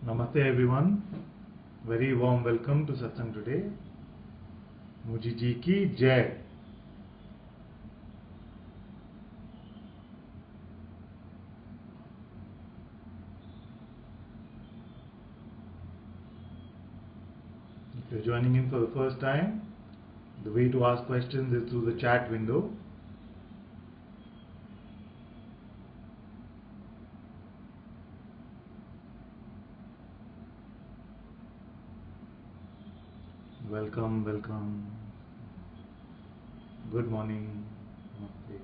Namaste everyone. Very warm welcome to Satsang today. Muji ji ki jai. If you're joining in for the first time, the way to ask questions is through the chat window. Welcome, welcome. Good morning. Namaste.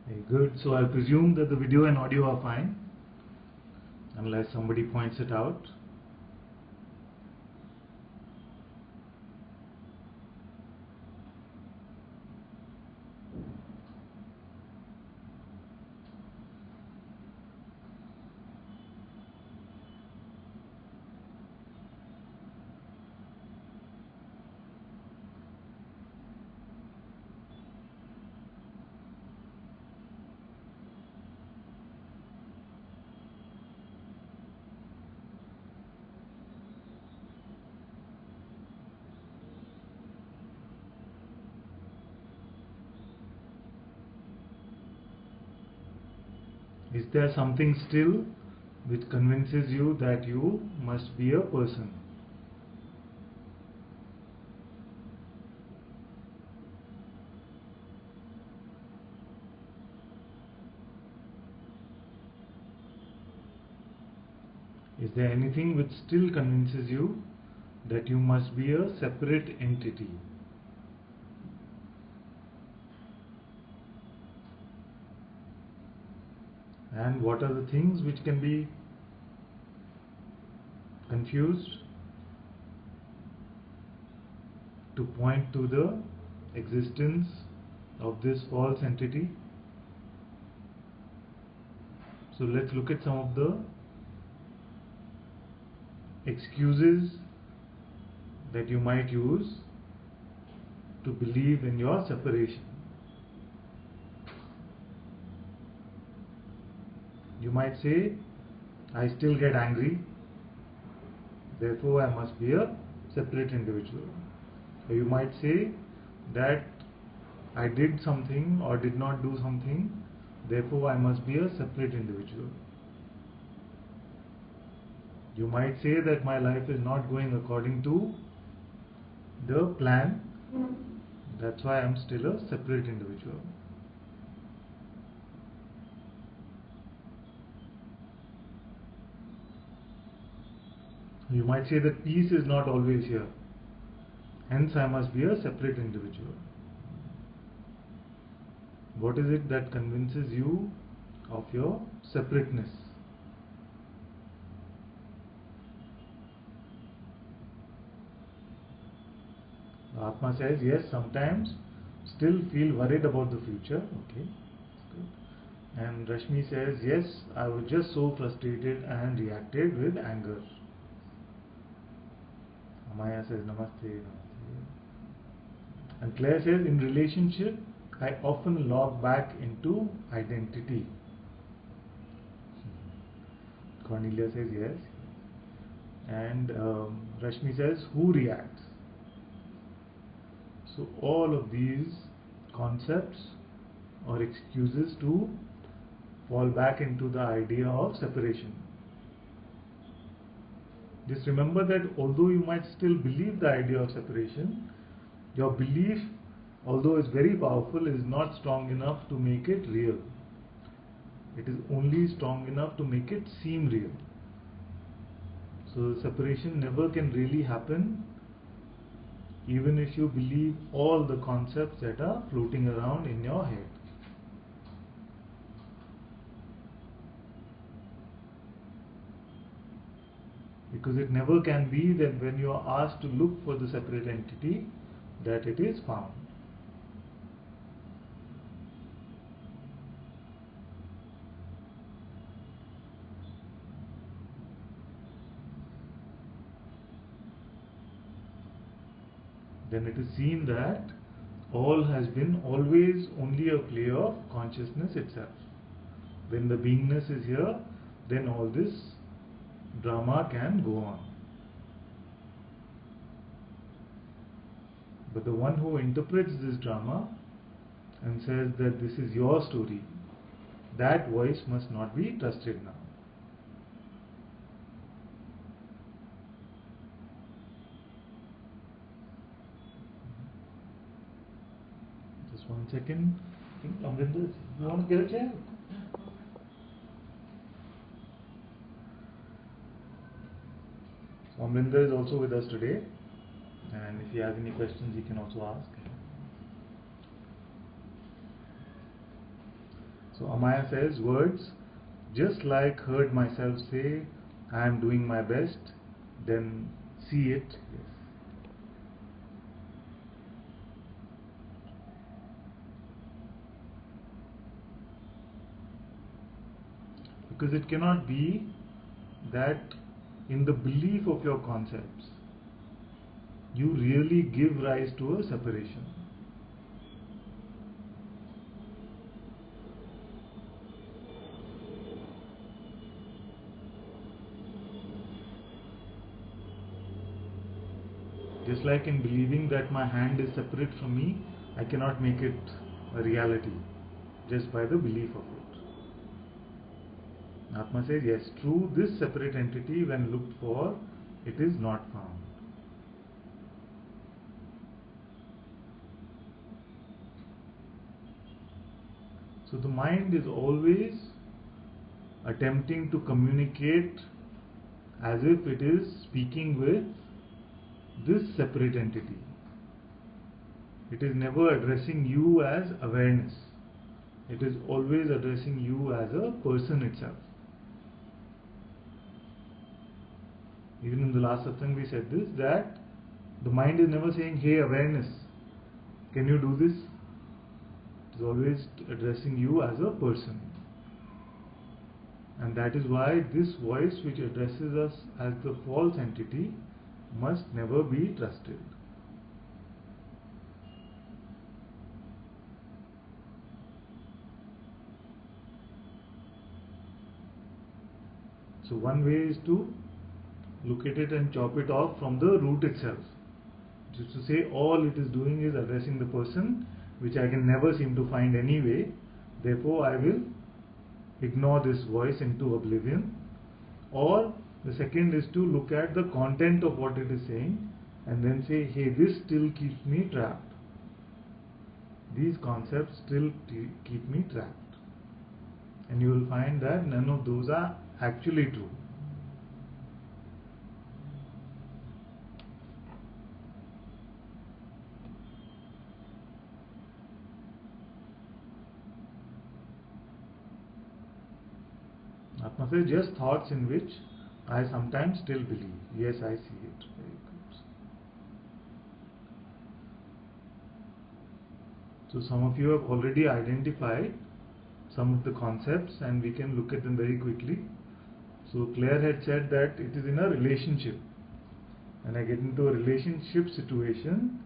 Very good. So I presume that the video and audio are fine, unless somebody points it out. Is there something still which convinces you that you must be a person? Is there anything which still convinces you that you must be a separate entity? And what are the things which can be confused to point to the existence of this false entity? So let's look at some of the excuses that you might use to believe in your separation. You might say, I still get angry, therefore I must be a separate individual. Or you might say that I did something or did not do something, therefore I must be a separate individual. You might say that my life is not going according to the plan, that's why I am still a separate individual. You might say that peace is not always here, hence I must be a separate individual. What is it that convinces you of your separateness? Atma says, yes, sometimes still feel worried about the future. Okay, good. And Rashmi says, yes, I was just so frustrated and reacted with anger. Amaya says, namaste, namaste. And Claire says, in relationship, I often log back into identity. Cornelia says, yes. And Rashmi says, who reacts? So all of these concepts or excuses to fall back into the idea of separation. Just remember that although you might still believe the idea of separation, your belief, although it's very powerful, is not strong enough to make it real. It is only strong enough to make it seem real. So separation never can really happen, even if you believe all the concepts that are floating around in your head. Because it never can be that when you are asked to look for the separate entity, that it is found. then it is seen that all has been always only a play of consciousness itself. When the beingness is here, then all this drama can go on. But the one who interprets this drama and says that this is your story, that voice must not be trusted now. Just 1 second. I think Amrinder, you want to get a chair? So Amrinder is also with us today, and if he has any questions he can also ask. So Amaya says, words, just like heard myself say, I am doing my best, then see it. Yes. Because it cannot be that in the belief of your concepts, you really give rise to a separation. Just like in believing that my hand is separate from me, I cannot make it a reality just by the belief of it. Atma says, yes, true, this separate entity, when looked for, it is not found. So the mind is always attempting to communicate as if it is speaking with this separate entity. It is never addressing you as awareness. It is always addressing you as a person itself. Even in the last satsang we said this, that the mind is never saying, hey awareness, can you do this? It is always addressing you as a person. And that is why this voice which addresses us as the false entity must never be trusted. So one way is to look at it and chop it off from the root itself. Just to say all it is doing is addressing the person, which I can never seem to find anyway. Therefore I will ignore this voice into oblivion. Or the second is to look at the content of what it is saying and then say, hey, this still keeps me trapped. These concepts still keep me trapped. And you will find that none of those are actually true. Atma says, just thoughts in which I sometimes still believe. Yes, I see it. Very good. So some of you have already identified some of the concepts and we can look at them very quickly. So Claire had said that it is in a relationship. When I get into a relationship situation,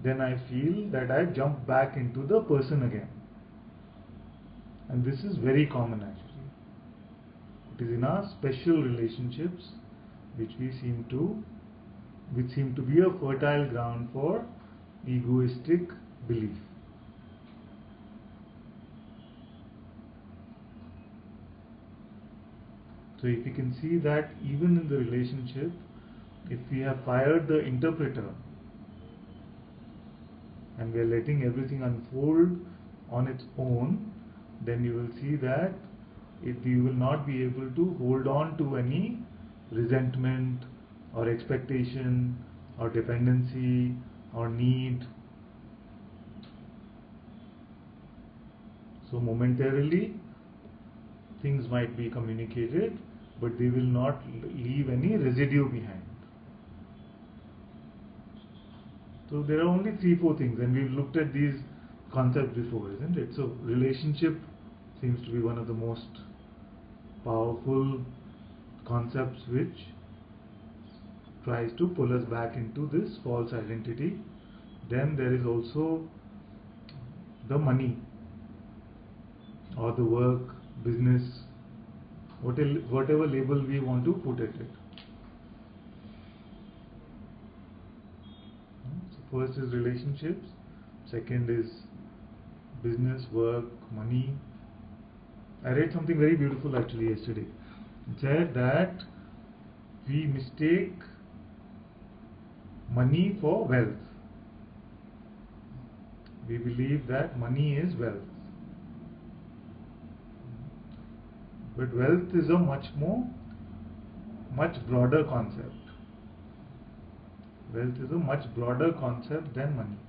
then I feel that I jump back into the person again. And this is very common actually. It is in our special relationships which seem to be a fertile ground for egoistic belief. So if you can see that even in the relationship, if we have fired the interpreter and we are letting everything unfold on its own, then you will see that you will not be able to hold on to any resentment or expectation or dependency or need. So momentarily things might be communicated, but they will not leave any residue behind. So there are only 3-4 things, and we've looked at these concepts before, isn't it? So relationship seems to be one of the most powerful concepts which tries to pull us back into this false identity. Then there is also the money or the work, business, whatever label we want to put at it. So first is relationships, second is business, work, money. I read something very beautiful actually yesterday. It said that we mistake money for wealth. We believe that money is wealth. But wealth is a much broader concept. Wealth is a much broader concept than money.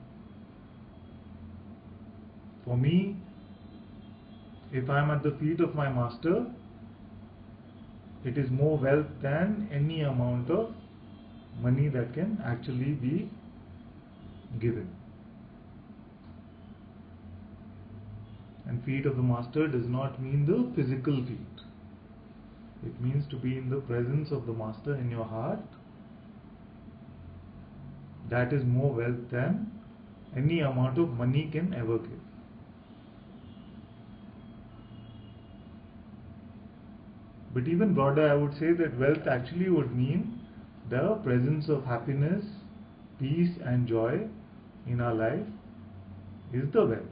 For me, if I am at the feet of my master, it is more wealth than any amount of money that can actually be given. And feet of the master does not mean the physical feet. It means to be in the presence of the master in your heart. That is more wealth than any amount of money can ever give. But even broader, I would say that wealth actually would mean the presence of happiness, peace and joy in our life is the wealth.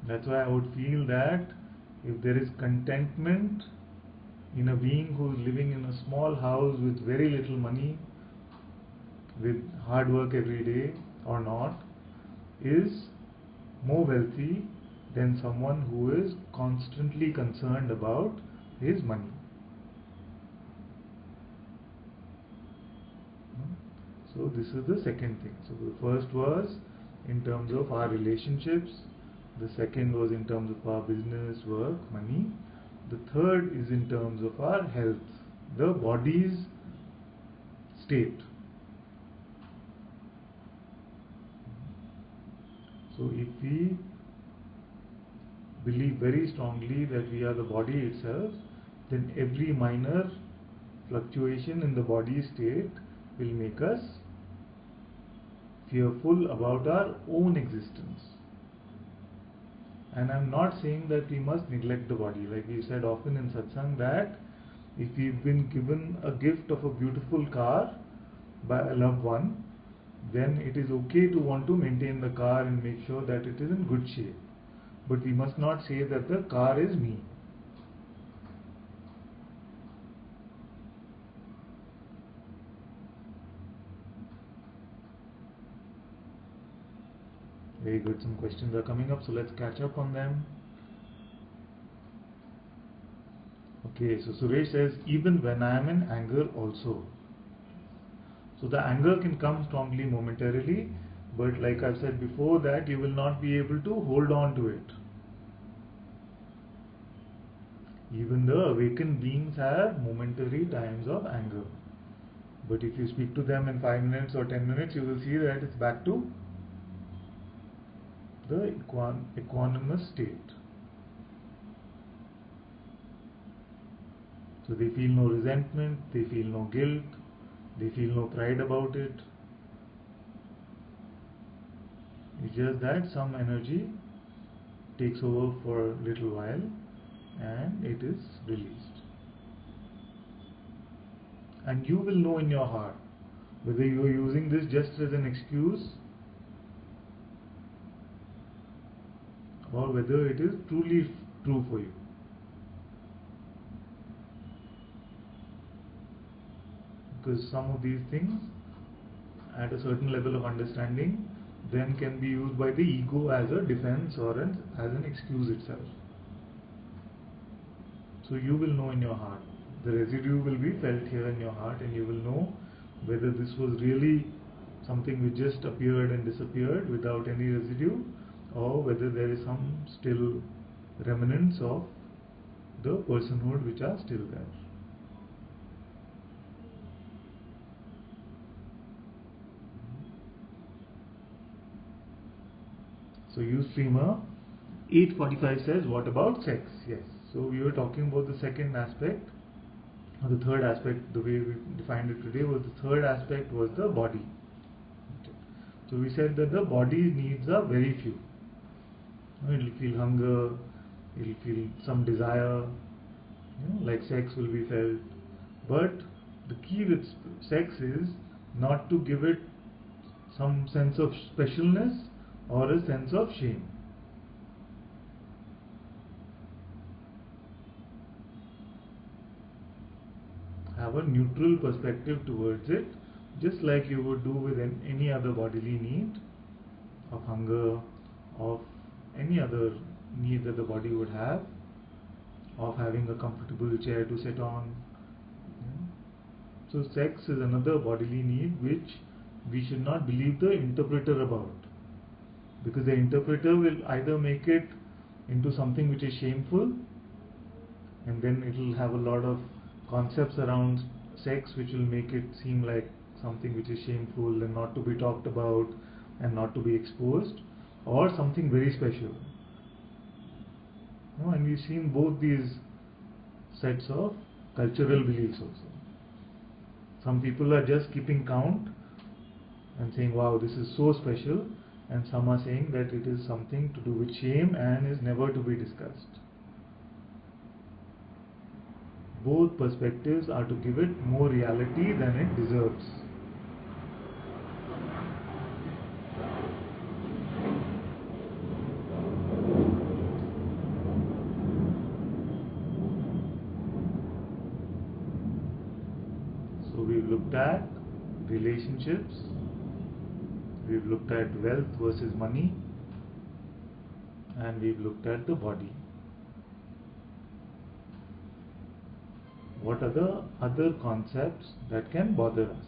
That's why I would feel that if there is contentment in a being who is living in a small house with very little money, with hard work every day or not, is more wealthy than someone who is constantly concerned about his money. So this is the second thing. So the first was in terms of our relationships. The second was in terms of our business, work, money. The third is in terms of our health, the body's state. So if we believe very strongly that we are the body itself, then every minor fluctuation in the body state will make us fearful about our own existence. And I'm not saying that we must neglect the body. Like we said often in satsang, that if we've been given a gift of a beautiful car by a loved one, then it is okay to want to maintain the car and make sure that it is in good shape. But we must not say that the car is me. Very good. Some questions are coming up, so let's catch up on them. Okay, so Suresh says, even when I am in anger also. So the anger can come strongly momentarily, but like I've said before, that you will not be able to hold on to it. Even the awakened beings have momentary times of anger. But if you speak to them in 5 minutes or 10 minutes, you will see that it's back to the equanimous state. So they feel no resentment, they feel no guilt, they feel no pride about it. It's just that some energy takes over for a little while and it is released. And you will know in your heart whether you are using this just as an excuse or whether it is truly true for you. Because some of these things, at a certain level of understanding, then can be used by the ego as a defense or as an excuse itself. So you will know in your heart. The residue will be felt here in your heart, and you will know whether this was really something which just appeared and disappeared without any residue, or whether there is some still remnants of the personhood which are still there. So Ustreamer 845 says, what about sex? Yes. So we were talking about the second aspect, The third aspect, the way we defined it today, was the third aspect was the body. Okay. So we said that the body needs are very few. It will feel hunger, it will feel some desire, like sex will be felt. But the key with sex is not to give it some sense of specialness or a sense of shame. Have a neutral perspective towards it, just like you would do with any other bodily need of hunger, of any other need that the body would have, of having a comfortable chair to sit on. So sex is another bodily need which we should not believe the interpreter about, because the interpreter will either make it into something which is shameful, and then it will have a lot of concepts around sex which will make it seem like something which is shameful and not to be talked about and not to be exposed, or something very special. And we've seen both these sets of cultural beliefs also. Some people are just keeping count and saying, wow, this is so special, and some are saying that it is something to do with shame and is never to be discussed. Both perspectives are to give it more reality than it deserves. So we've looked at relationships, we've looked at wealth versus money, and we've looked at the body. What are the other concepts that can bother us?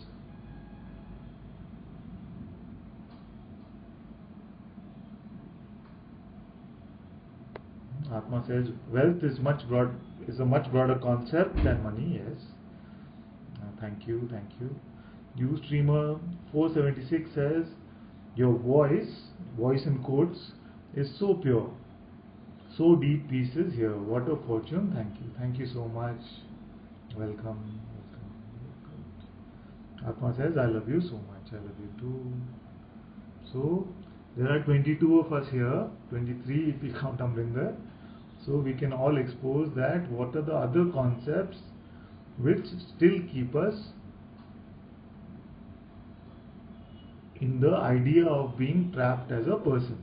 Atma says wealth is a much broader concept than money. Yes. Thank you. Ustreamer 476 says your voice in quotes, is so pure, so deep pieces here. What a fortune. Thank you so much. Welcome. Atma says I love you so much. I love you too. So there are 22 of us here, 23 if we count Amrinder. So we can all expose that what are the other concepts which still keep us in the idea of being trapped as a person.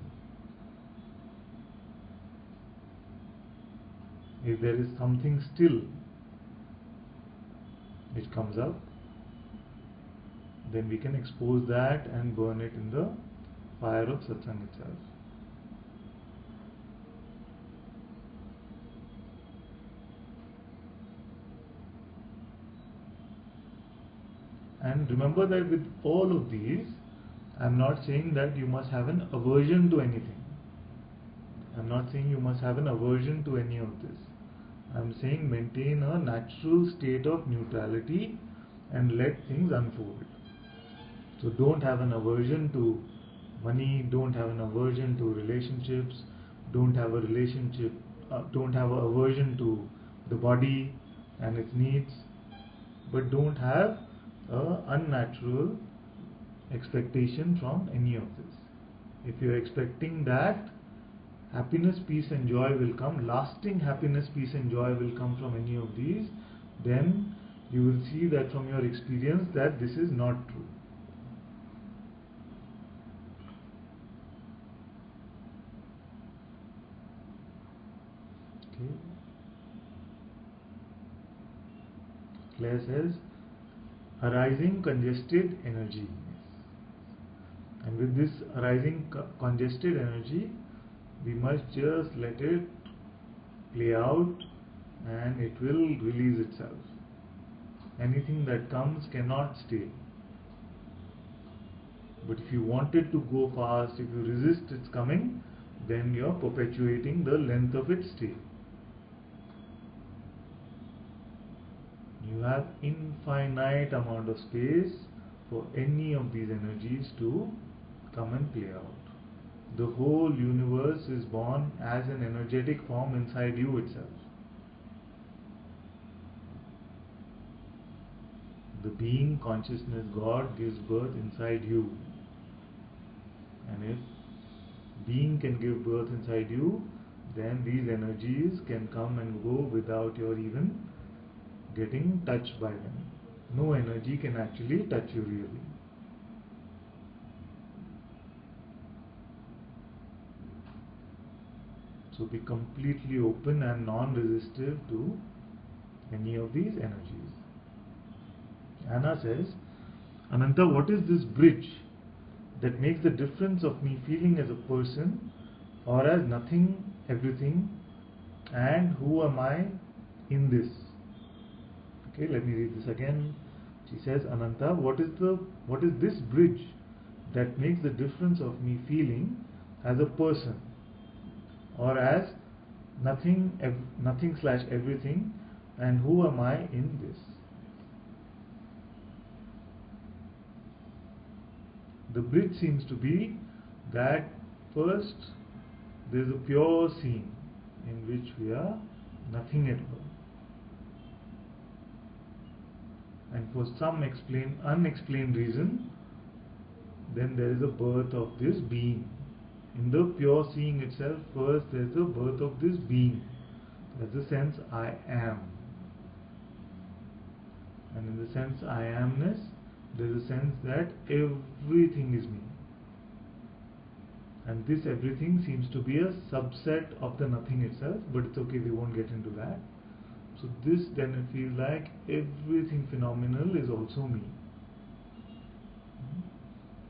If there is something still which comes up, then we can expose that and burn it in the fire of satsang itself. And remember that with all of these, I am not saying that you must have an aversion to anything. I am not saying you must have an aversion to any of this. I am saying maintain a natural state of neutrality and let things unfold. So don't have an aversion to money, don't have an aversion to relationships, don't have an aversion to the body and its needs, but don't have an unnatural expectation from any of this. If you're expecting that happiness, peace and joy will come, lasting happiness, peace and joy will come from any of these, then you will see that from your experience that this is not true. Okay. Claire says, arising congested energy. And with this arising congested energy, we must just let it play out and it will release itself. Anything that comes cannot stay. But if you want it to go fast, if you resist its coming, then you are perpetuating the length of its stay. You have infinite amount of space for any of these energies to come and play out. The whole universe is born as an energetic form inside you itself. The being, consciousness, God gives birth inside you. And if being can give birth inside you, then these energies can come and go without your even getting touched by them. No energy can actually touch you really. So be completely open and non-resistive to any of these energies. Anna says, Ananta, what is this bridge that makes the difference of me feeling as a person or as nothing, everything, and who am I in this? Okay, let me read this again. She says, Ananta, what is this bridge that makes the difference of me feeling as a person or as nothing, nothing slash everything, and who am I in this? The bridge seems to be that first there is a pure seeing in which we are nothing at all. And for some unexplained reason, then there is a birth of this being. In the pure seeing itself, first there is a birth of this being. That's the sense I am. And in the sense I amness, there is a sense that everything is me. And this everything seems to be a subset of the nothing itself, but it's okay, we won't get into that. So this then it feels like everything phenomenal is also me.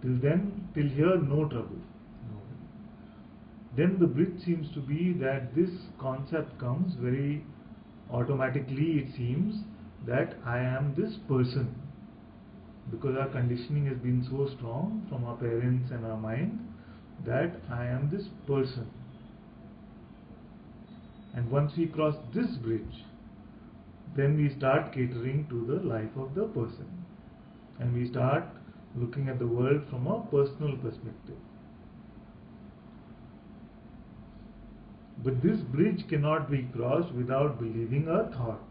Till here, no trouble. No. Then the bridge seems to be that this concept comes very automatically, it seems, that I am this person. Because our conditioning has been so strong from our parents and our mind that I am this person. And once we cross this bridge, then we start catering to the life of the person. And we start looking at the world from a personal perspective. But this bridge cannot be crossed without believing a thought.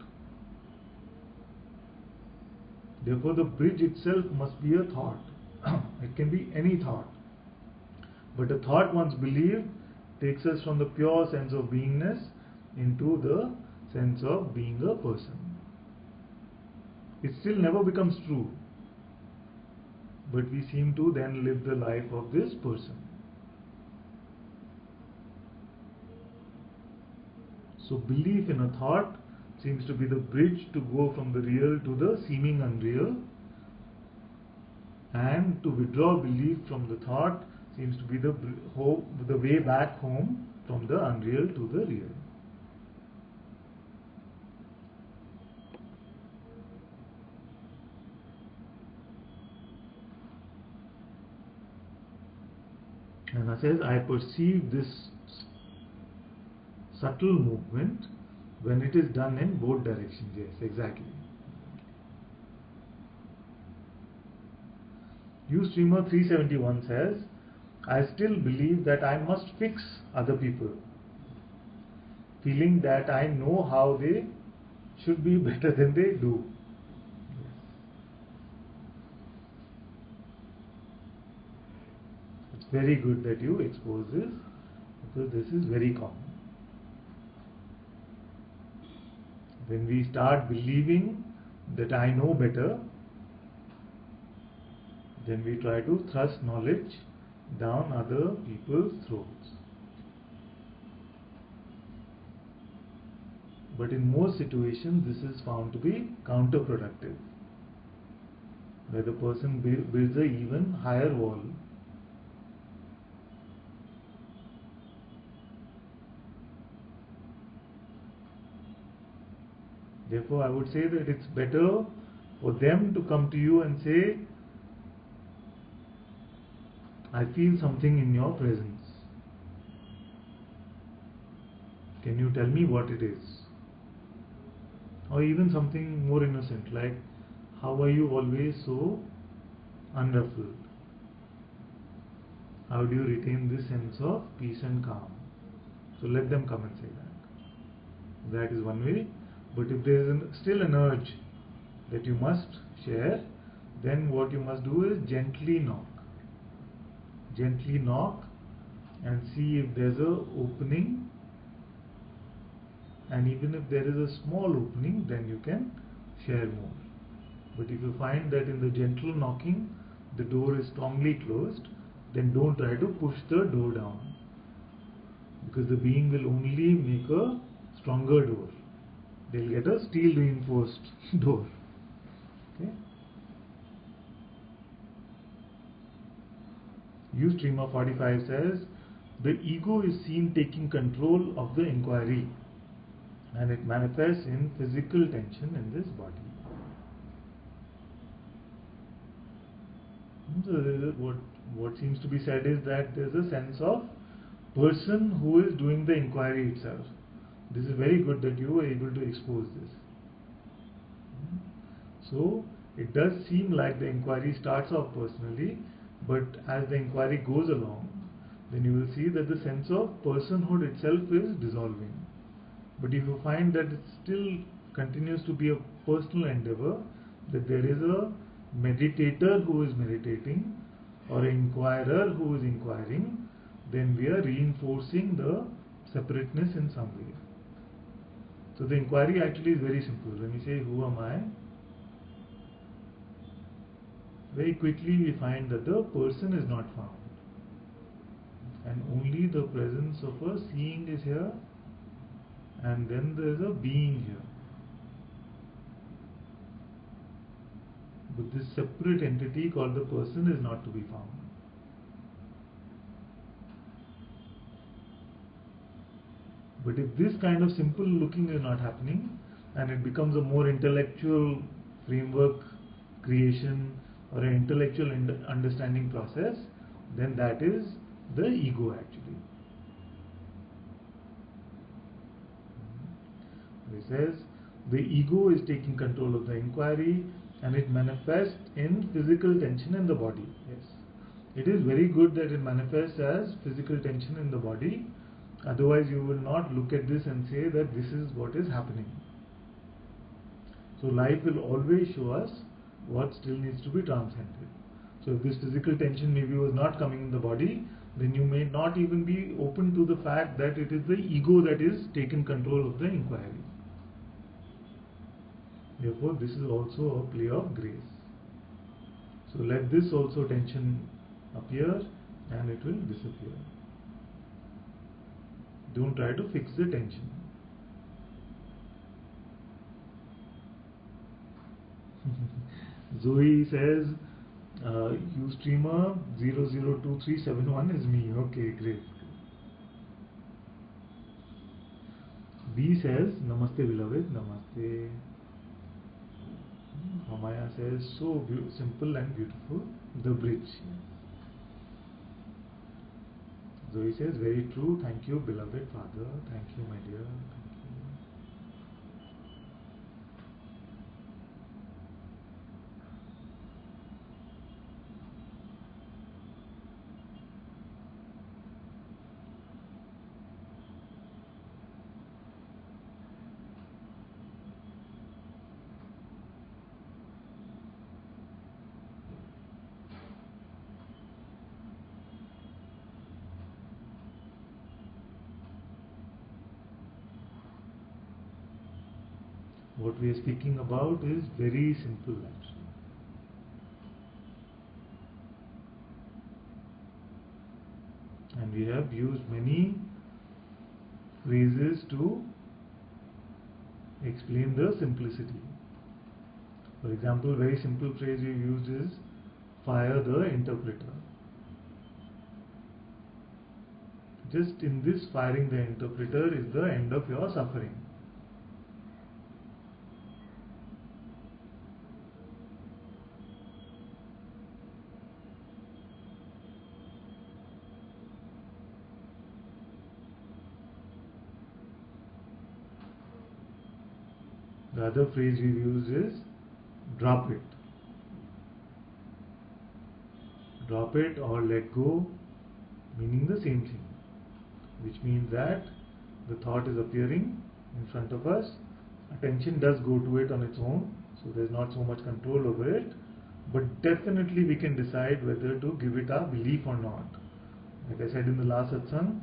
Therefore, the bridge itself must be a thought. It can be any thought. But a thought once believed takes us from the pure sense of beingness into the sense of being a person. It still never becomes true. But we seem to then live the life of this person. So belief in a thought seems to be the bridge to go from the real to the seeming unreal, and to withdraw belief from the thought seems to be the way back home from the unreal to the real. And I says, I perceive this subtle movement when it is done in both directions. Yes, exactly. Ustreamer 371 says, I still believe that I must fix other people, feeling that I know how they should be better than they do. It's very good that you expose this, because this is very common. When we start believing that I know better, then we try to thrust knowledge down other people's throats. But in most situations, this is found to be counterproductive, where the person builds an even higher wall. Therefore, I would say that it's better for them to come to you and say, I feel something in your presence. Can you tell me what it is? Or even something more innocent, like, how are you always so unruffled? How do you retain this sense of peace and calm? So let them come and say that. That is one way. But if there is still an urge that you must share, then what you must do is gently knock. Gently knock and see if there's a opening, and even if there is a small opening, then you can share more. But if you find that in the gentle knocking the door is strongly closed, then don't try to push the door down, because the being will only make a stronger door. They'll get a steel reinforced door. Okay. Ustreamer 45 says, the ego is seen taking control of the inquiry, and it manifests in physical tension in this body. So what seems to be said is that there is a sense of person who is doing the inquiry itself. This is very good that you were able to expose this. So it does seem like the inquiry starts off personally, but as the inquiry goes along, then you will see that the sense of personhood itself is dissolving. But if you find that it still continues to be a personal endeavor, that there is a meditator who is meditating or an inquirer who is inquiring, then we are reinforcing the separateness in some way. So the inquiry actually is very simple. When we say, who am I? Very quickly we find that the person is not found, and only the presence of a seeing is here, and then there is a being here. But this separate entity called the person is not to be found. But if this kind of simple looking is not happening, and it becomes a more intellectual framework creation or an intellectual understanding process, then that is the ego actually. He says, the ego is taking control of the inquiry, and it manifests in physical tension in the body. Yes, it is very good that it manifests as physical tension in the body. Otherwise you will not look at this and say that this is what is happening. So life will always show us what still needs to be transcended. So if this physical tension maybe was not coming in the body, then you may not even be open to the fact that it is the ego that is taken control of the inquiry. Therefore this is also a play of grace. So let this also tension appear and it will disappear. Don't try to fix the tension. Zoe says, Ustreamer 002371 is me. Okay, great. B says, Namaste beloved, Namaste. Hamaya says, so simple and beautiful, the bridge. Zoe says, very true, thank you beloved Father, thank you my dear, thank you. What we are speaking about is very simple actually. And we have used many phrases to explain the simplicity. For example, very simple phrase we used is fire the interpreter. Just in this firing the interpreter is the end of your suffering. The other phrase we use is drop it. Drop it or let go, meaning the same thing. Which means that the thought is appearing in front of us, attention does go to it on its own, So there's not so much control over it, but definitely we can decide whether to give it our belief or not. Like I said in the last satsang,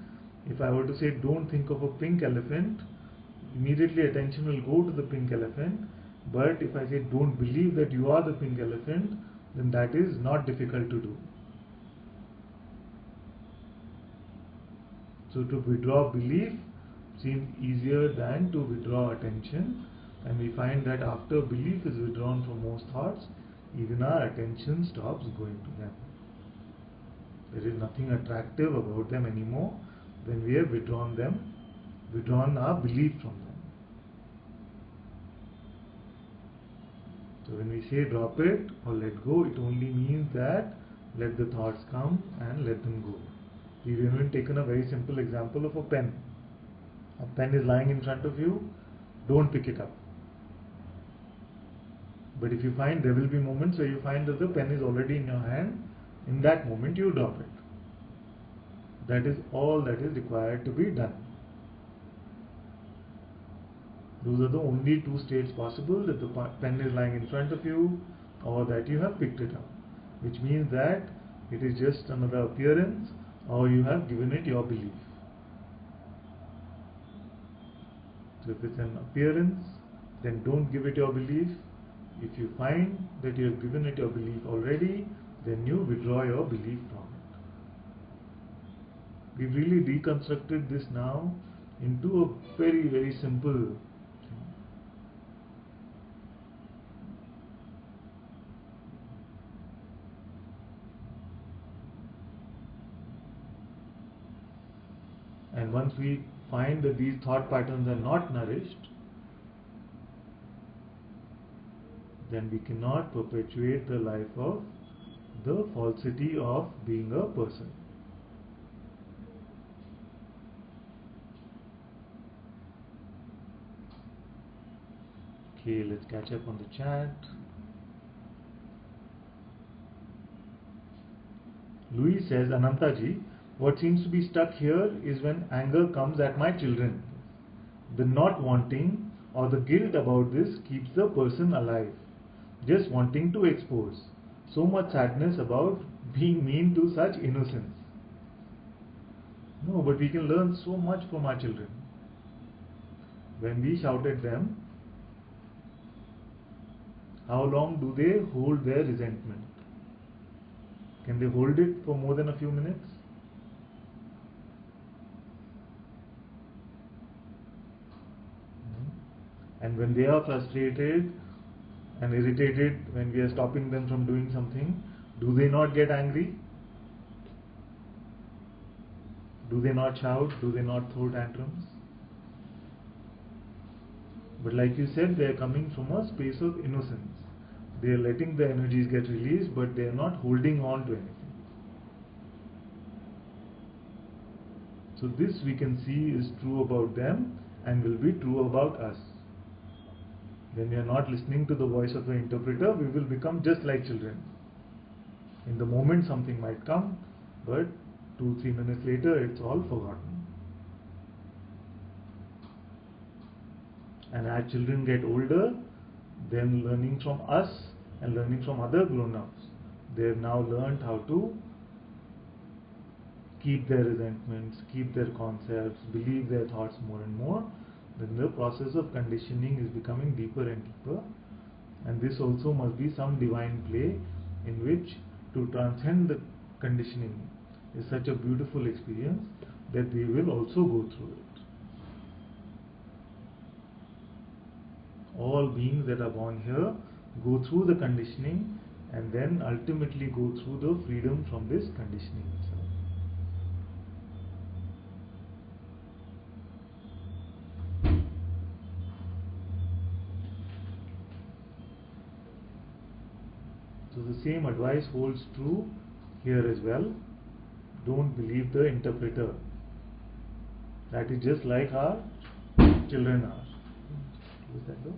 if I were to say don't think of a pink elephant, immediately attention will go to the pink elephant. But if I say don't believe that you are the pink elephant, then that is not difficult to do. So to withdraw belief seems easier than to withdraw attention, and we find that after belief is withdrawn from most thoughts, even our attention stops going to them. There is nothing attractive about them anymore when we have withdrawn our belief from them. So when we say drop it or let go, it only means that let the thoughts come and let them go. We've even taken a very simple example of a pen. A pen is lying in front of you, don't pick it up. But if you find, there will be moments where you find that the pen is already in your hand, in that moment you drop it. That is all that is required to be done. Those are the only two states possible, that the pen is lying in front of you or that you have picked it up, which means that it is just another appearance or you have given it your belief. So if it's an appearance, then don't give it your belief. If you find that you have given it your belief already, then you withdraw your belief from it. We've really deconstructed this now into a very, very simple thing. And once we find that these thought patterns are not nourished, then we cannot perpetuate the life of the falsity of being a person. Okay, let's catch up on the chat. Louis says, Anantaji, what seems to be stuck here is when anger comes at my children. The not wanting or the guilt about this keeps the person alive, just wanting to expose. So much sadness about being mean to such innocence. No, but we can learn so much from our children. When we shout at them, how long do they hold their resentment? Can they hold it for more than a few minutes? And when they are frustrated and irritated, when we are stopping them from doing something, do they not get angry? Do they not shout? Do they not throw tantrums? But like you said, they are coming from a space of innocence. They are letting the energies get released, but they are not holding on to anything. So this we can see is true about them and will be true about us. When we are not listening to the voice of the interpreter, we will become just like children. In the moment something might come, but 2-3 minutes later it's all forgotten. And as children get older, then learning from us and learning from other grown-ups, they have now learned how to keep their resentments, keep their concepts, believe their thoughts more and more. Then the process of conditioning is becoming deeper and deeper, and this also must be some divine play in which to transcend the conditioning is such a beautiful experience that they will also go through it. All beings that are born here go through the conditioning and then ultimately go through the freedom from this conditioning itself. So the same advice holds true here as well. Don't believe the interpreter. That is just like our children are. Close that door.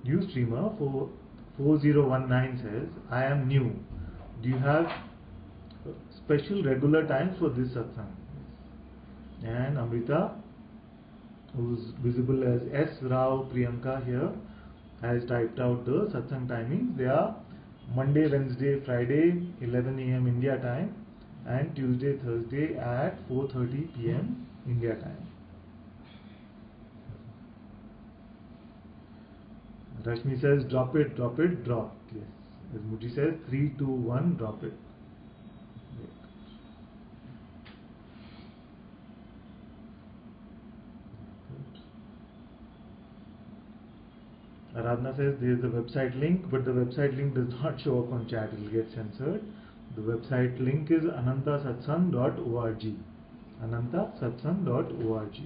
New streamer 4019 says, I am new. Do you have special regular times for this satsang? And Amrita, who's visible as S. Rao Priyanka here, has typed out the satsang timings. They are Monday, Wednesday, Friday, 11 a.m. India time, and Tuesday, Thursday at 4:30 p.m. India time. Rashmi says, drop it, drop it, drop. Yes. As Muji says, 3, 2, 1, drop it. Aradhana says there is a website link, but the website link does not show up on chat, it will get censored. The website link is anantasatsang.org. anantasatsang.org.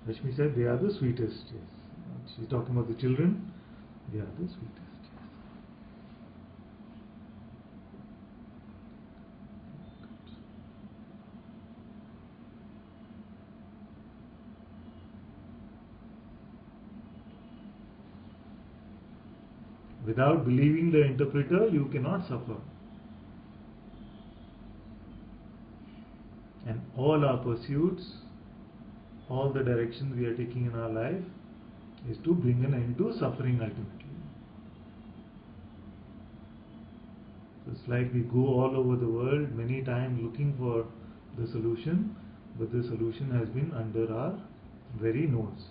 Rashmi said they are the sweetest. Yes. She's talking about the children. They are the sweetest. Without believing the interpreter, you cannot suffer. And all our pursuits, all the directions we are taking in our life, is to bring an end to suffering ultimately. So it's like we go all over the world many times looking for the solution, but the solution has been under our very nose.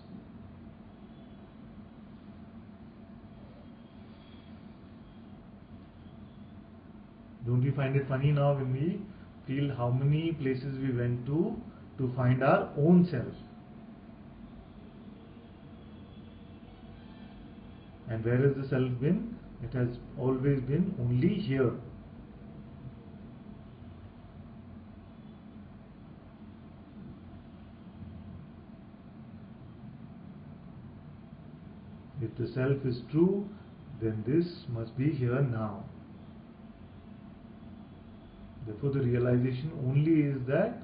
Don't you find it funny now when we feel how many places we went to find our own self? And where has the self been? It has always been only here. If the self is true, then this must be here now. Therefore, the realization only is that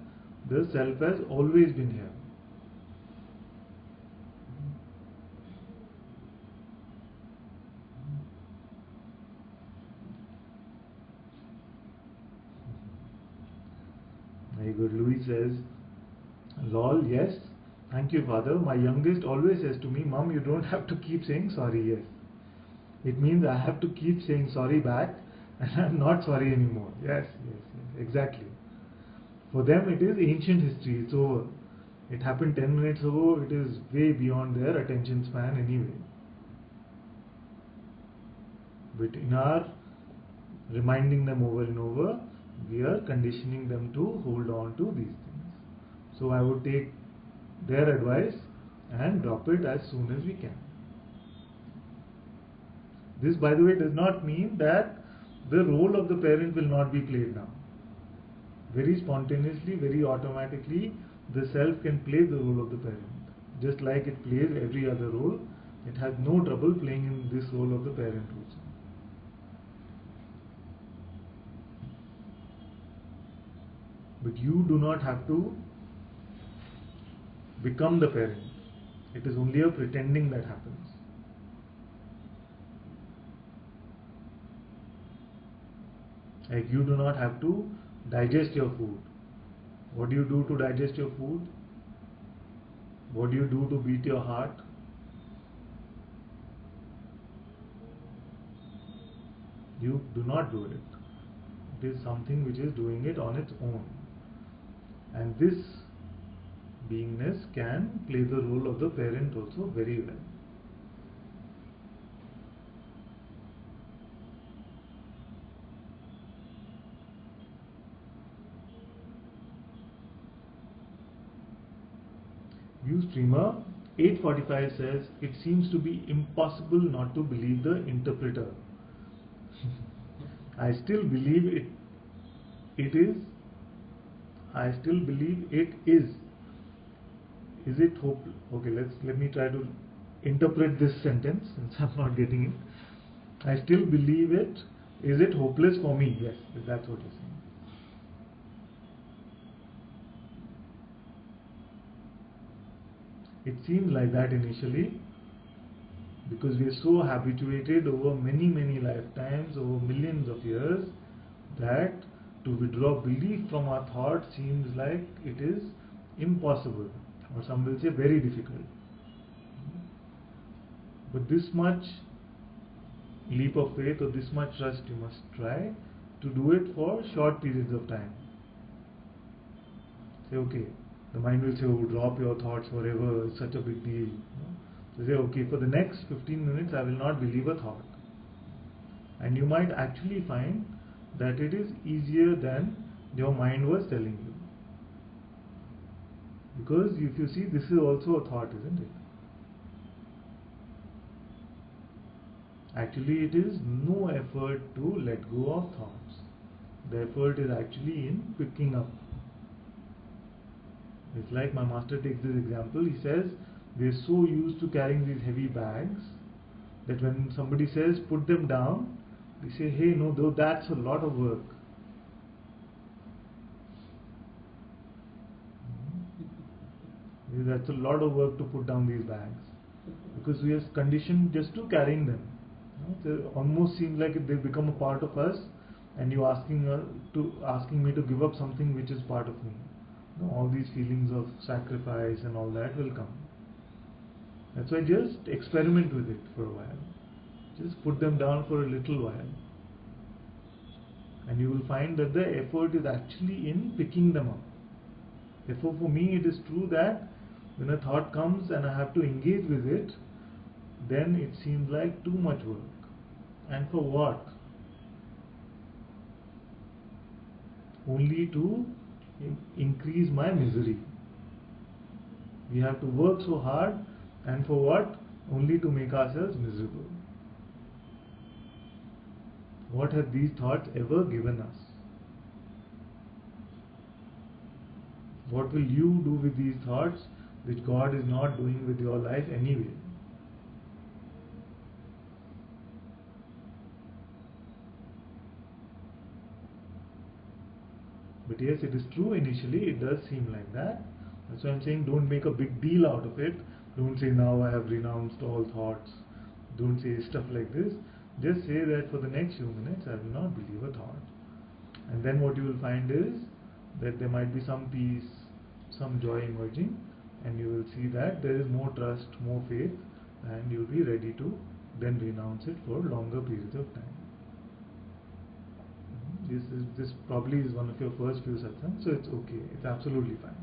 the self has always been here. Very good. Louis says, lol, yes. Thank you, Father. My youngest always says to me, Mom, you don't have to keep saying sorry, yes. It means I have to keep saying sorry back, and I'm not sorry anymore. Yes, exactly. For them it is ancient history, it's over. It happened 10 minutes ago, it is way beyond their attention span anyway. But in our reminding them over and over, we are conditioning them to hold on to these things. So I would take their advice and drop it as soon as we can. This, by the way, does not mean that the role of the parent will not be played now. Very spontaneously, very automatically, the self can play the role of the parent. Just like it plays every other role, it has no trouble playing in this role of the parent also. But you do not have to become the parent. It is only a pretending that happens. Like you do not have to digest your food. What do you do to digest your food? What do you do to beat your heart? You do not do it. It is something which is doing it on its own. And this beingness can play the role of the parent also very well. Ustreamer 845 says, it seems to be impossible not to believe the interpreter. I still believe it is. I still believe it is. Is it hope? Okay, let me try to interpret this sentence since I'm not getting it. I still believe it. Is it hopeless for me? Yes, that's what you're saying. It seemed like that initially because we are so habituated over many lifetimes, over millions of years, that To withdraw belief from our thought seems like it is impossible, or some will say very difficult. But this much leap of faith or this much trust you must try to do it for short periods of time. Say, okay, the mind will say, oh, drop your thoughts forever, it's such a big deal. So say, okay, for the next 15 minutes I will not believe a thought. And you might actually find that it is easier than your mind was telling you. Because if you see, this is also a thought, isn't it? Actually, it is no effort to let go of thoughts. The effort is actually in picking up. It's like my master takes this example. He says, we are so used to carrying these heavy bags that when somebody says, put them down, we say, hey, no, though that's a lot of work. That's a lot of work to put down these bags. Because we are conditioned just to carrying them. It almost seems like they become a part of us, and you asking me to give up something which is part of me. All these feelings of sacrifice and all that will come. That's why just experiment with it for a while. Just put them down for a little while. And you will find that the effort is actually in picking them up. Therefore, for me, it is true that when a thought comes and I have to engage with it, then it seems like too much work. And for what? Only to increase my misery. We have to work so hard, and for what? Only to make ourselves miserable. What have these thoughts ever given us? What will you do with these thoughts which God is not doing with your life anyway? But yes, it is true, initially it does seem like that. That's why I'm saying don't make a big deal out of it. Don't say now I have renounced all thoughts. Don't say stuff like this. Just say that for the next few minutes I will not believe a thought. And then what you will find is that there might be some peace, some joy emerging, and you will see that there is more trust, more faith, and you will be ready to then renounce it for longer periods of time. This probably is one of your first few satsangs, so it's okay, it's absolutely fine.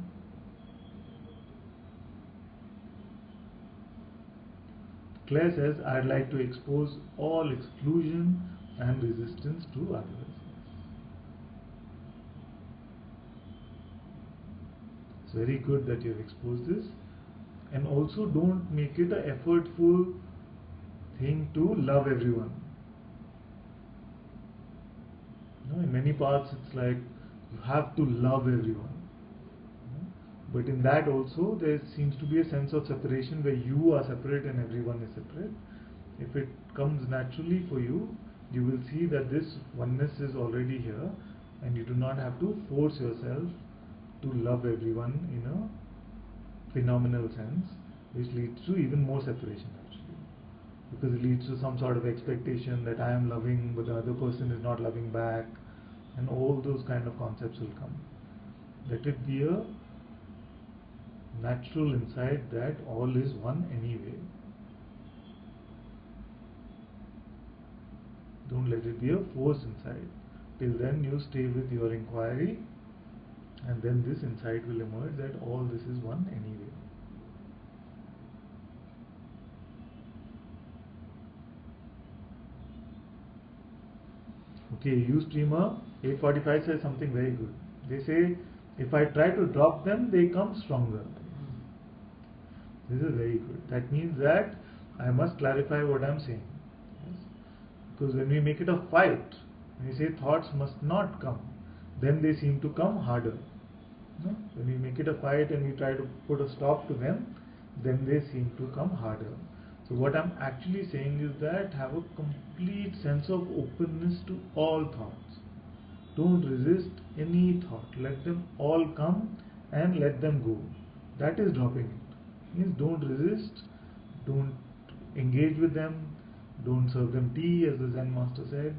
Claire says, I'd like to expose all exclusion and resistance to others. It's very good that you have exposed this. And also don't make it an effortful thing to love everyone. In many parts it's like you have to love everyone. But in that also there seems to be a sense of separation where you are separate and everyone is separate. If it comes naturally for you, you will see that this oneness is already here, and you do not have to force yourself to love everyone in a phenomenal sense, which leads to even more separation actually. Because it leads to some sort of expectation that I am loving but the other person is not loving back, and all those kind of concepts will come. Let it be a natural insight that all is one anyway. Don't let it be a force insight. Till then you stay with your inquiry, and then this insight will emerge that all this is one anyway. Okay, Ustreamer 845 says something very good. They say, if I try to drop them, they come stronger. This is very good. That means that I must clarify what I am saying. Yes? Because when we make it a fight, when we say thoughts must not come, then they seem to come harder. No? When we make it a fight and we try to put a stop to them, then they seem to come harder. So what I'm actually saying is that have a complete sense of openness to all thoughts. Don't resist any thought. Let them all come and let them go. That is dropping it. Means don't resist, don't engage with them, don't serve them tea as the Zen master said.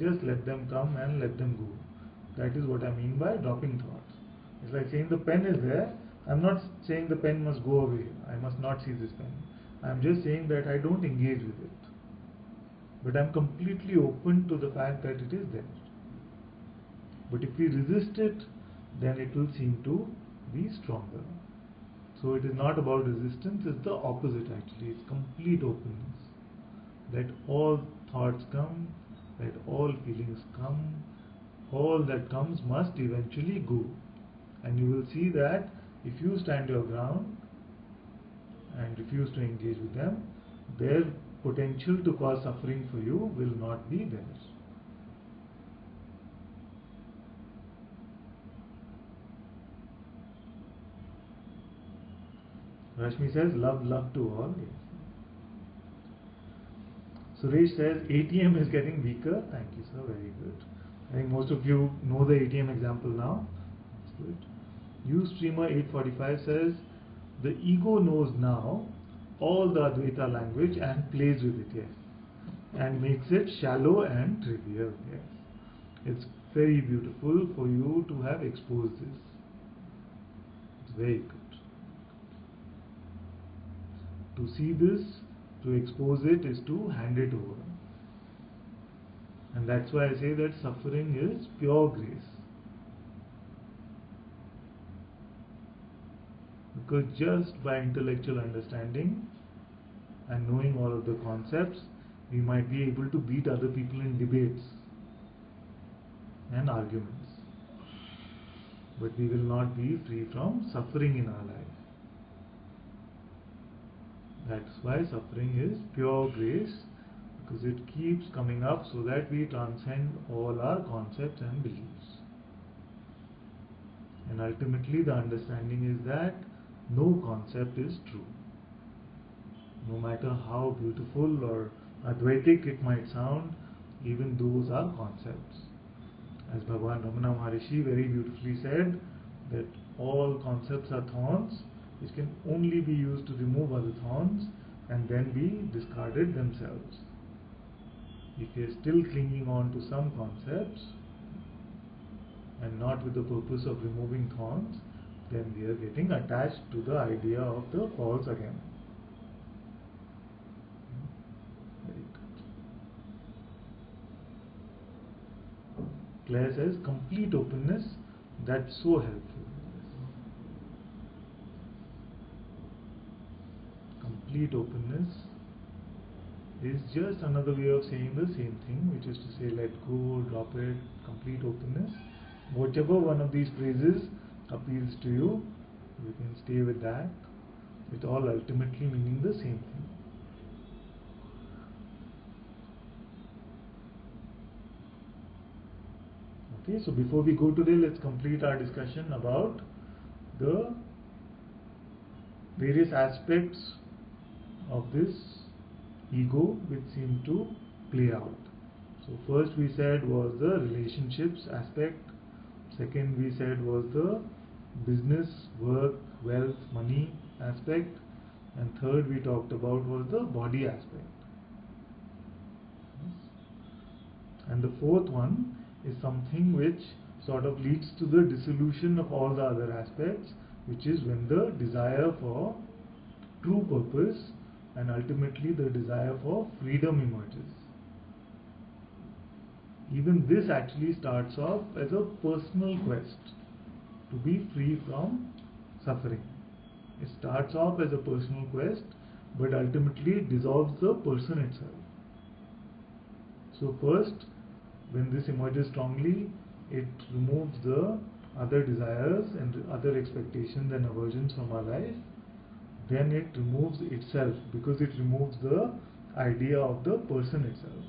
Just let them come and let them go. That is what I mean by dropping thoughts. It's like saying the pen is there. I'm not saying the pen must go away. I must not see this pen. I'm just saying that I don't engage with it. But I'm completely open to the fact that it is there. But if we resist it, then it will seem to be stronger. So it is not about resistance, it's the opposite actually. It's complete openness. Let all thoughts come, let all feelings come. All that comes must eventually go. And you will see that if you stand your ground and refuse to engage with them, their potential to cause suffering for you will not be there. Rashmi says, love to all. Suresh says, ATM is getting weaker. Thank you, sir. Very good. I think most of you know the ATM example now. That's good. UStreamer845 says, the ego knows now all the Advaita language and plays with it, yes. And makes it shallow and trivial, yes. It's very beautiful for you to have exposed this. It's very good. To see this, to expose it, is to hand it over. And that's why I say that suffering is pure grace. Because just by intellectual understanding and knowing all of the concepts, we might be able to beat other people in debates and arguments. But we will not be free from suffering in our life. That's why suffering is pure grace, because it keeps coming up so that we transcend all our concepts and beliefs. And ultimately the understanding is that no concept is true. No matter how beautiful or Advaitic it might sound, even those are concepts. As Bhagavan Ramana Maharishi very beautifully said, that all concepts are thorns which can only be used to remove other thorns and then be discarded themselves. If we are still clinging on to some concepts and not with the purpose of removing thorns, then we are getting attached to the idea of the false again. Very good. Claire says, complete openness, that's so helpful. Complete openness is just another way of saying the same thing, which is to say let go, drop it, complete openness. Whichever one of these phrases appeals to you, you can stay with that. It all ultimately meaning the same thing. Okay, so before we go today, let's complete our discussion about the various aspects of this ego which seem to play out. So first we said was the relationships aspect, second we said was the business, work, wealth, money aspect, and third we talked about was the body aspect. And the fourth one is something which sort of leads to the dissolution of all the other aspects, which is when the desire for true purpose and ultimately the desire for freedom emerges. Even this actually starts off as a personal quest to be free from suffering. It starts off as a personal quest, but ultimately it dissolves the person itself. So first, when this emerges strongly, it removes the other desires and other expectations and aversions from our life. Then it removes itself, because it removes the idea of the person itself.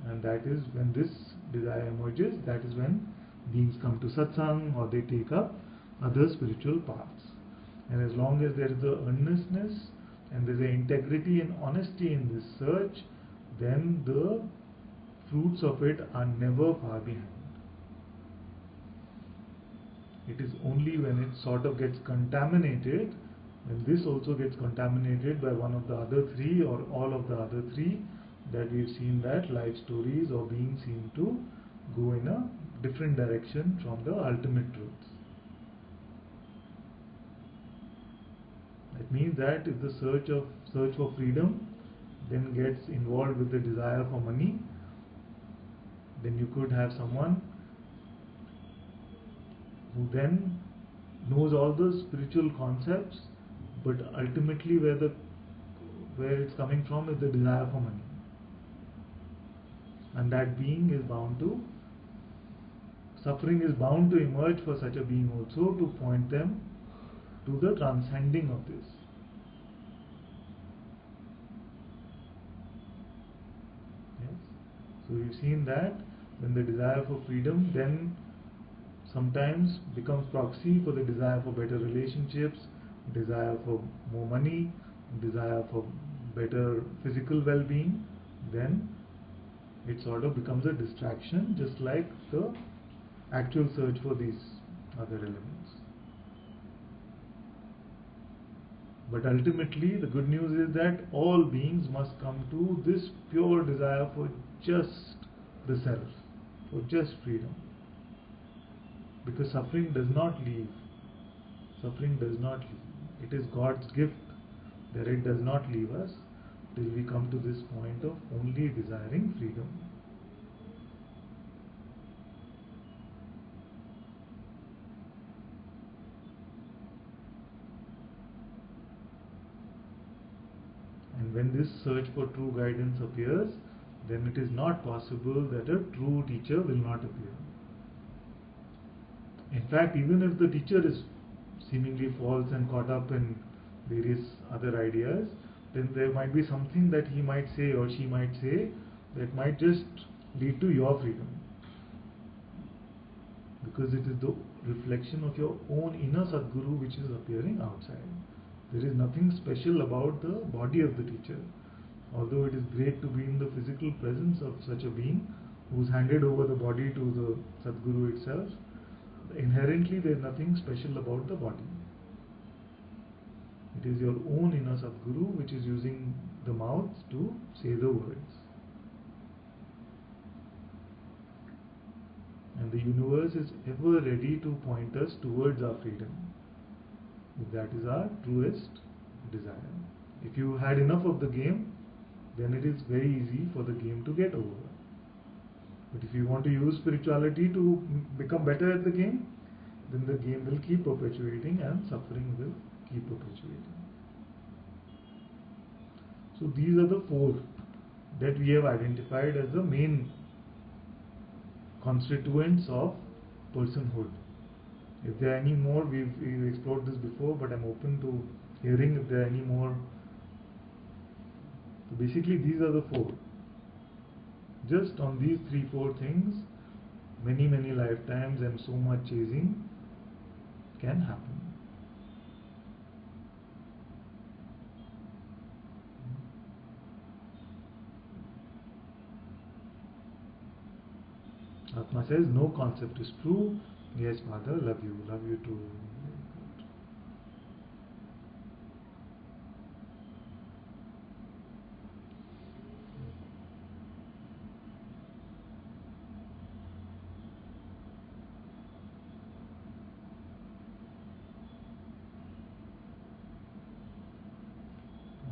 And that is when this desire emerges, that is when beings come to satsang or they take up other spiritual paths. And as long as there is the earnestness and there is the integrity and honesty in this search, then the fruits of it are never far behind. It is only when it sort of gets contaminated, when this also gets contaminated by one of the other three or all of the other three, that we've seen that life stories or beings seem to go in a different direction from the ultimate truths. It means that if the search for freedom then gets involved with the desire for money, then you could have someone who then knows all the spiritual concepts, but ultimately where it's coming from is the desire for money, and that being is bound to suffering is bound to emerge for such a being also, to point them to the transcending of this. Yes. So we've seen that when the desire for freedom then sometimes becomes proxy for the desire for better relationships, desire for more money, desire for better physical well-being, then it sort of becomes a distraction, just like the actual search for these other elements. But ultimately, the good news is that all beings must come to this pure desire for just the self, for just freedom. Because suffering does not leave. Suffering does not leave. It is God's gift that it does not leave us till we come to this point of only desiring freedom. And when this search for true guidance appears, then it is not possible that a true teacher will not appear. In fact, even if the teacher is seemingly false and caught up in various other ideas, then there might be something that he might say or she might say that might just lead to your freedom. Because it is the reflection of your own inner Sadguru which is appearing outside. There is nothing special about the body of the teacher. Although it is great to be in the physical presence of such a being who's handed over the body to the Sadguru itself, inherently there is nothing special about the body. It is your own inner Sadguru which is using the mouth to say the words. And the universe is ever ready to point us towards our freedom, if that is our truest desire. If you had enough of the game, then it is very easy for the game to get over. But if you want to use spirituality to become better at the game, then the game will keep perpetuating and suffering will keep perpetuating. So these are the four that we have identified as the main constituents of personhood. If there are any more, we've explored this before, but I'm open to hearing if there are any more. So basically these are the four. Just on these 3-4 things, many lifetimes and so much chasing can happen. Atma says, no concept is true. Yes, Father, love you too.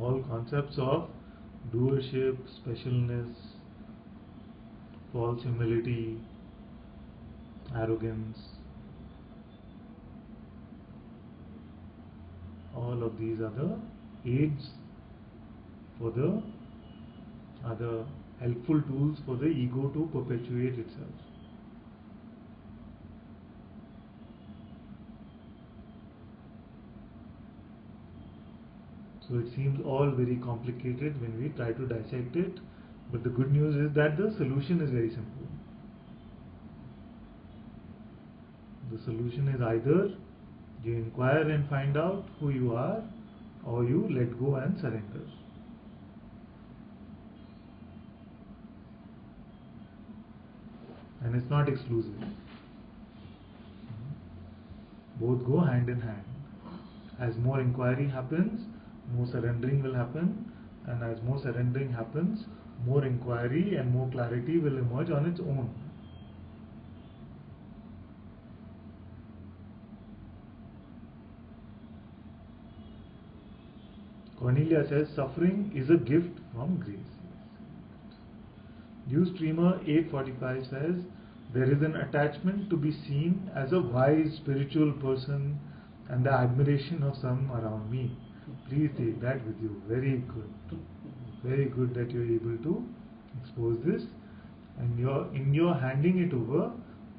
All concepts of doership, specialness, false humility, arrogance, all of these are the aids for the other helpful tools for the ego to perpetuate itself. So it seems all very complicated when we try to dissect it, but the good news is that the solution is very simple. The solution is either you inquire and find out who you are, or you let go and surrender. And it's not exclusive. Both go hand in hand. As more inquiry happens, more surrendering will happen, and as more surrendering happens, more inquiry and more clarity will emerge on its own. Cornelia says, suffering is a gift from grace. Ustreamer 845 says, there is an attachment to be seen as a wise spiritual person and the admiration of some around me. Please take that with you. Very good. Very good that you are able to expose this, and in your handing it over,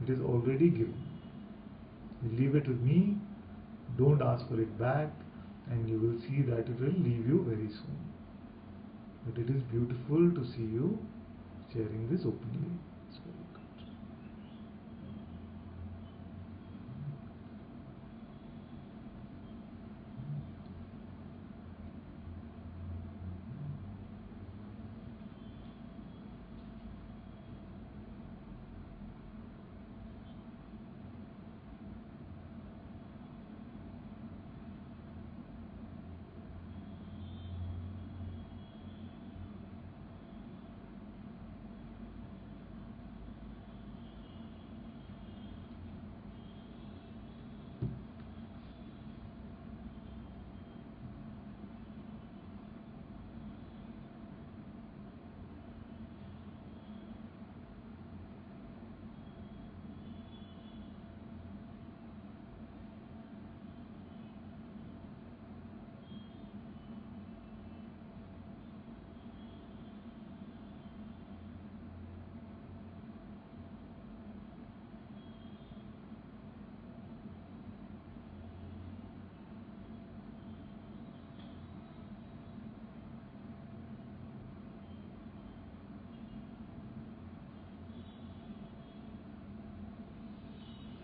it is already given. You leave it with me, don't ask for it back, and you will see that it will leave you very soon. But it is beautiful to see you sharing this openly. It's very good.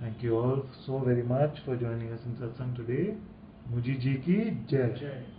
Thank you all so very much for joining us in Satsang today. Muji ji ki jai.